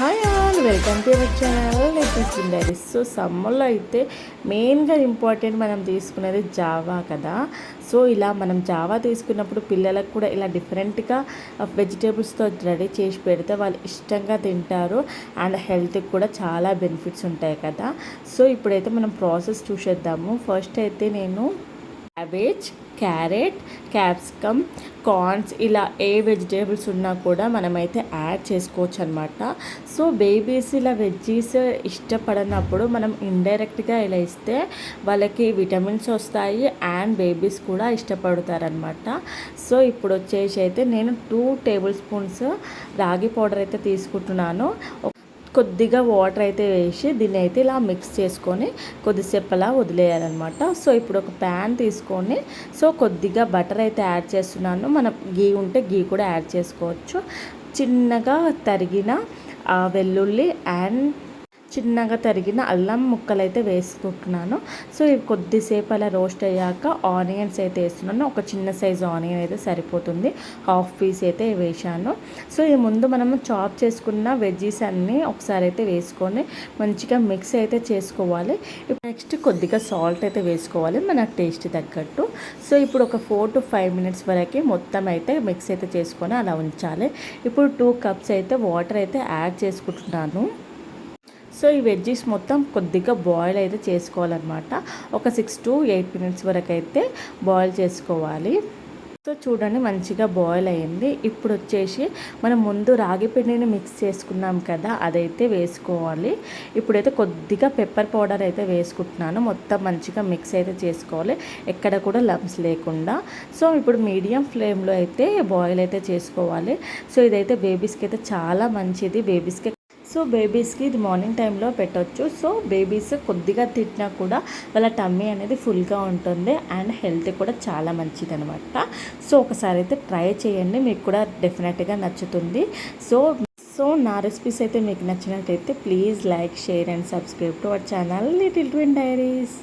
Hi all, welcome to our channel little diaries. So సమ్మర్లో అయితే మెయిన్గా ఇంపార్టెంట్ మనం తీసుకునేది జావా కదా. సో ఇలా మనం జావా తీసుకున్నప్పుడు పిల్లలకు కూడా ఇలా డిఫరెంట్గా వెజిటేబుల్స్తో రెడీ చేసి పెడితే వాళ్ళు ఇష్టంగా తింటారు అండ్ హెల్త్కి కూడా చాలా బెనిఫిట్స్ ఉంటాయి కదా. సో ఇప్పుడైతే మనం ప్రాసెస్ చూసేద్దాము. ఫస్ట్ అయితే నేను క్యాబేజ్, క్యారెట్, క్యాప్సికమ్, కార్న్స్ ఇలా ఏ వెజిటేబుల్స్ ఉన్నా కూడా మనమైతే యాడ్ చేసుకోవచ్చు అనమాట. సో బేబీస్ ఇలా వెజ్జీస్ ఇష్టపడనప్పుడు మనం ఇండైరెక్ట్గా ఇలా ఇస్తే వాళ్ళకి విటమిన్స్ వస్తాయి అండ్ బేబీస్ కూడా ఇష్టపడతారనమాట. సో ఇప్పుడు వచ్చేసి అయితే నేను 2 టేబుల్ స్పూన్స్ రాగి పౌడర్ అయితే తీసుకుంటున్నాను. కొద్దిగా వాటర్ అయితే వేసి దీన్ని అయితే ఇలా మిక్స్ చేసుకొని కొద్దిసేపు అలా వదిలేయాలన్నమాట. సో ఇప్పుడు ఒక ప్యాన్ తీసుకొని సో కొద్దిగా బటర్ అయితే యాడ్ చేస్తున్నాను. మనం గీ ఉంటే గీ కూడా యాడ్ చేసుకోవచ్చు. చిన్నగా తరిగిన వెల్లుల్లి అండ్ చిన్నగా తరిగిన అల్లం ముక్కలు అయితే వేసుకుంటున్నాను. సో ఇవి కొద్దిసేపు అలా రోస్ట్ అయ్యాక ఆనియన్స్ అయితే వేస్తున్నాను. ఒక చిన్న సైజు ఆనియన్ అయితే సరిపోతుంది, హాఫ్ పీస్ అయితే వేసాను. సో ఈ ముందు మనము చాప్ చేసుకున్న వెజ్జీస్ అన్నీ ఒకసారి అయితే వేసుకొని మంచిగా మిక్స్ అయితే చేసుకోవాలి. నెక్స్ట్ కొద్దిగా సాల్ట్ అయితే వేసుకోవాలి మన టేస్ట్ తగ్గట్టు. సో ఇప్పుడు ఒక 4 to 5 minutes వరకు మొత్తం అయితే మిక్స్ అయితే చేసుకొని అలా ఉంచాలి. ఇప్పుడు 2 cups అయితే వాటర్ అయితే యాడ్ చేసుకుంటున్నాను. సో ఈ వెజ్జీస్ మొత్తం కొద్దిగా బాయిల్ అయితే చేసుకోవాలన్నమాట. ఒక 6 to 8 minutes వరకు అయితే బాయిల్ చేసుకోవాలి. సో చూడండి మంచిగా బాయిల్ అయ్యింది. ఇప్పుడు వచ్చేసి మనం ముందు రాగి పిండిని మిక్స్ చేసుకున్నాం కదా, అదైతే వేసుకోవాలి. ఇప్పుడైతే కొద్దిగా పెప్పర్ పౌడర్ అయితే వేసుకుంటున్నాను. మొత్తం మంచిగా మిక్స్ అయితే చేసుకోవాలి, ఎక్కడ కూడా లంప్స్ లేకుండా. సో ఇప్పుడు మీడియం ఫ్లేమ్లో అయితే బాయిల్ అయితే చేసుకోవాలి. సో ఇదైతే బేబీస్కి అయితే చాలా మంచిది. సో బేబీస్కి ఇది మార్నింగ్ టైంలో పెట్టవచ్చు. సో బేబీస్ కొద్దిగా తిట్టినా కూడా వాళ్ళ టమ్మీ అనేది ఫుల్గా ఉంటుంది అండ్ హెల్త్ కూడా చాలా మంచిది అనమాట. సో ఒకసారి అయితే ట్రై చేయండి, మీకు కూడా డెఫినెట్గా నచ్చుతుంది. సో నా రెసిపీస్ అయితే మీకు నచ్చినట్టయితే please like, share and subscribe to our channel little twin diaries.